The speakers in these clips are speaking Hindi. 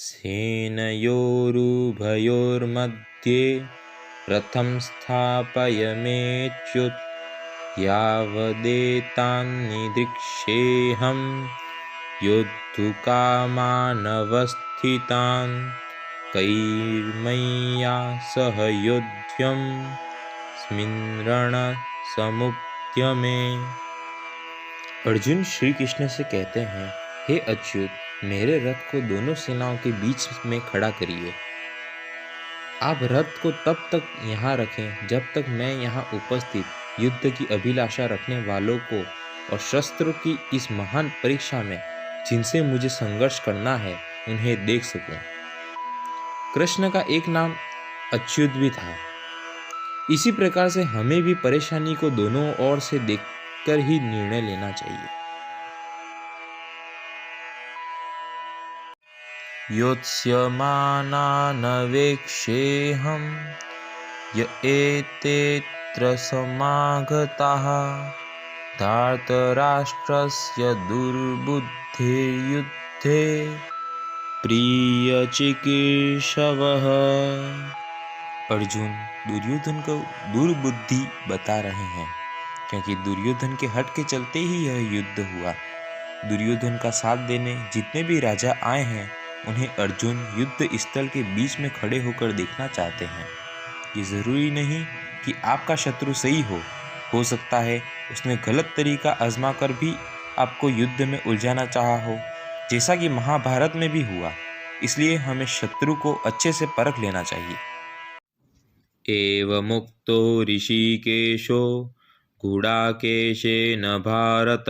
सेनयोरुभयोर्मध्ये रथं स्थापयमेच्युत यावदेतान्निदृक्षेऽहं योद्धुकामानवस्थितान् कैर्मय्या सह योध्यं स्मिन्रणसमुद्यमे। अर्जुन श्री कृष्ण से कहते हैं, हे अच्युत, मेरे रथ को दोनों सेनाओं के बीच में खड़ा करिए। आप रथ को तब तक यहाँ रखें जब तक मैं यहाँ उपस्थित युद्ध की अभिलाषा रखने वालों को और शस्त्रों की इस महान परीक्षा में जिनसे मुझे संघर्ष करना है उन्हें देख सकूं। कृष्ण का एक नाम अच्युत भी था। इसी प्रकार से हमें भी परेशानी को दोनों ओर से देखकर ही निर्णय लेना चाहिए। योत्स्यमानानवेक्षेऽहं य एतेऽत्र समागताः धार्तराष्ट्रस्य दुर्बुद्धिर्युद्धे प्रियचिकीर्षवः। अर्जुन दुर्योधन को दुर्बुद्धि बता रहे हैं, क्योंकि दुर्योधन के हट के चलते ही यह युद्ध हुआ। दुर्योधन का साथ देने जितने भी राजा आए हैं उन्हें अर्जुन युद्ध स्थल के बीच में खड़े होकर देखना चाहते हैं। ये ज़रूरी नहीं कि आपका शत्रु सही हो सकता है उसने गलत तरीका आजमा कर भी आपको युद्ध में उलझाना चाहा हो, जैसा कि महाभारत में भी हुआ। इसलिए हमें शत्रु को अच्छे से परख लेना चाहिए। एवमुक्तो ऋषिकेशो गुडाकेशेन भारत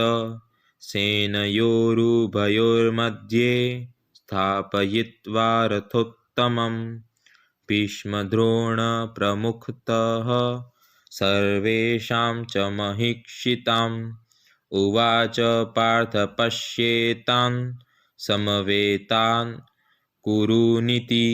सेनयोरुभयोर्मध्ये स्थापयित्वा रथोत्तमं भीष्मद्रोणप्रमुखतः सर्वेषां च महीक्षिताम् उवाच पार्थ पश्येतान् समवेतान् कुरुनीति।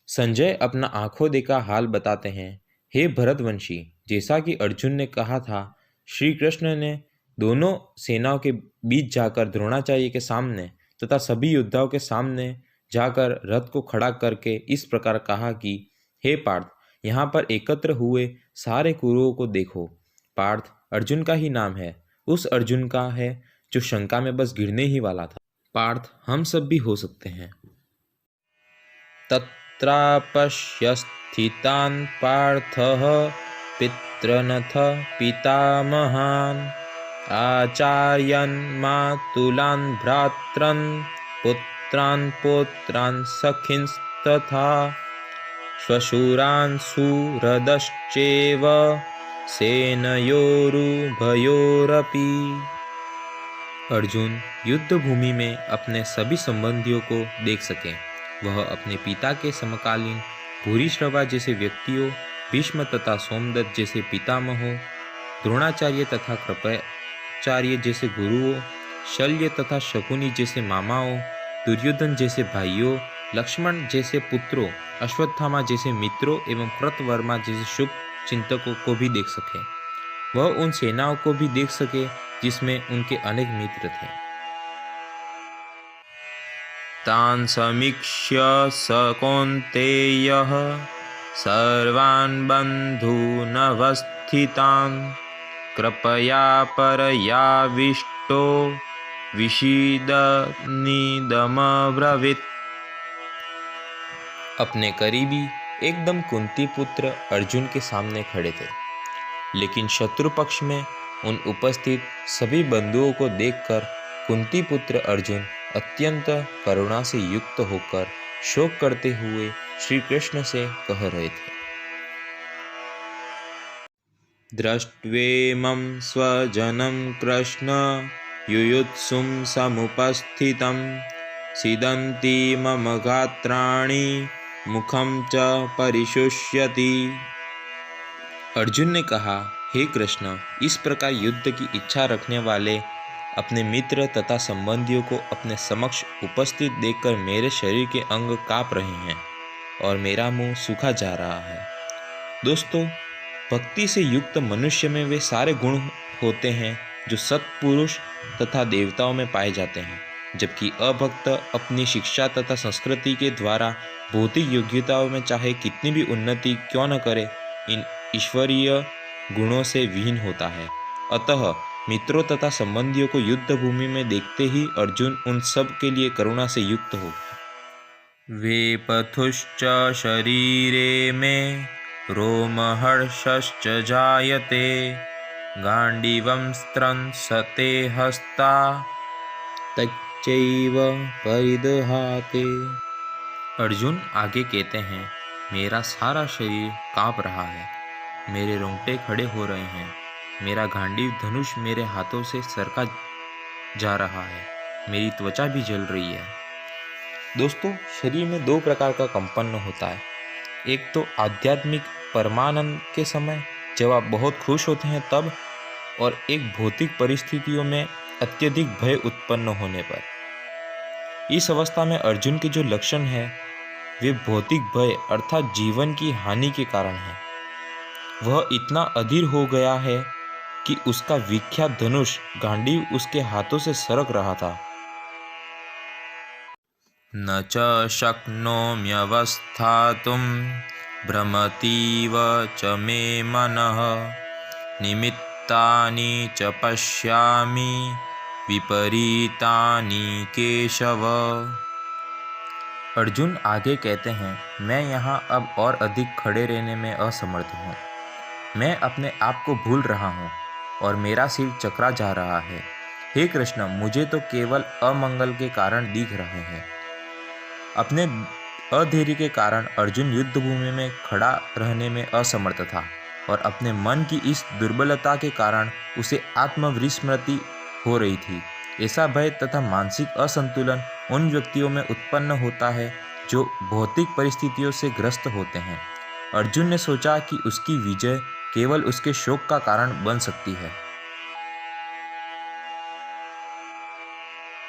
संजय अपना आंखों देखा हाल बताते हैं, हे भरतवंशी, जैसा कि अर्जुन ने कहा था, श्री कृष्ण ने दोनों सेनाओं के बीच जाकर द्रोणाचार्य के सामने तथा सभी योद्धाओं के सामने जाकर रथ को खड़ा करके इस प्रकार कहा कि हे पार्थ, यहाँ पर एकत्र हुए सारे कुरुओं को देखो। पार्थ अर्जुन का ही नाम है, उस अर्जुन का है जो शंका में बस गिरने ही वाला था। पार्थ हम सब भी हो सकते हैं। तत्रापश्य स्थितान् पार्थः पितृनथ पितामहान् आचार्यान् मातुलान् भ्रातॄन् पुत्रान् पौत्रान् सखींस्तथा श्वशुरान् सुहृदश्चैव सेनयोरुभयोरपि। अर्जुन युद्ध भूमि में अपने सभी संबंधियों को देख सकें। वह अपने पिता के समकालीन भूरिश्रवा जैसे व्यक्तियों, भीष्म तथा सोमदत्त जैसे पितामहों, द्रोणाचार्य तथा कृपाचार्य जैसे गुरुओं, शल्य तथा शकुनी जैसे मामाओं, दुर्योधन जैसे भाइयों, लक्ष्मण जैसे पुत्रों, अश्वत्थामा जैसे मित्रों एवं कृतवर्मा जैसे शुभ चिंतकों को भी देख सके। वह उन सेनाओं को भी देख सके जिसमें उनके अनेक मित्र थे। तान् समीक्ष्य स कौन्तेयः सर्वान् बन्धूनवस्थितान् कृपया परयाविष्टो विषीदन्निदमब्रवीत्। अपने करीबी एकदम कुंती पुत्र अर्जुन के सामने खड़े थे, लेकिन शत्रु पक्ष में उन उपस्थित सभी बंधुओं को देखकर कुंती पुत्र अर्जुन अत्यंत करुणा से युक्त होकर शोक करते हुए श्री कृष्ण से कह रहे थे। दृष्ट्वेमं स्वजनं कृष्ण युयुत्सुं समुपस्थितं सीदन्ति मम गात्राणि मुखं च परिशुष्यति। अर्जुन ने कहा, हे कृष्ण, इस प्रकार युद्ध की इच्छा रखने वाले अपने मित्र तथा संबंधियों को अपने समक्ष उपस्थित देखकर मेरे शरीर के अंग काँप रहे हैं और मेरा मुंह सूखा जा रहा है। दोस्तों, भक्ति से युक्त मनुष्य में वे सारे गुण होते हैं जो सत्पुरुष तथा देवताओं में पाए जाते हैं। जबकि अभक्त अपनी शिक्षा तथा संस्कृति के द्वारा भौतिक योग्यताओं में चाहे कितनी भी उन्नति क्यों न करे, इन ईश्वरीय गुणों से विहीन होता है। अतः मित्रों तथा संबंधियों को युद्ध भूमि में देखते ही अर्जुन उन सब के लिए करुणा से युक्त हो गया। वेपथुश्च शरीरे में रोमहर्षश्च जायते गांडीवं स्त्रंसते हस्ता तच्चैव परिदहाते। अर्जुन आगे कहते हैं, मेरा सारा शरीर कांप रहा है, मेरे रोंगटे खड़े हो रहे हैं, मेरा गांडीव धनुष मेरे हाथों से सरका जा रहा है, मेरी त्वचा भी जल रही है। दोस्तों, शरीर में दो प्रकार का कंपन होता है। एक तो आध्यात्मिक परमानंद के समय जब आप बहुत खुश होते हैं तब, और एक भौतिक परिस्थितियों में अत्यधिक भय उत्पन्न होने पर। इस अवस्था में अर्जुन के जो लक्षण हैं वे भौतिक भय अर्थात जीवन की हानि के कारण है। वह इतना अधीर हो गया है कि उसका विख्यात धनुष गांडीव उसके हाथों से सरक रहा था। न च शक्नोम्यवस्थातुं भ्रमतीव च मे मनः निमित्तानि च पश्यामि विपरीतानि केशव। अर्जुन आगे कहते हैं, मैं यहाँ अब और अधिक खड़े रहने में असमर्थ हूँ। मैं अपने आप को भूल रहा हूँ और मेरा सिर चकरा जा रहा है। हे कृष्ण, मुझे तो केवल अमंगल के कारण दिख रहे हैं। अपने अधैर्य के कारण अर्जुन युद्ध भूमि में खड़ा रहने में असमर्थ था और अपने मन की इस दुर्बलता के कारण उसे आत्मविस्मृति हो रही थी। ऐसा भय तथा मानसिक असंतुलन उन व्यक्तियों में उत्पन्न होता है जो भौतिक परिस्थितियों से ग्रस्त होते हैं। अर्जुन ने सोचा कि उसकी विजय केवल उसके शोक का कारण बन सकती है।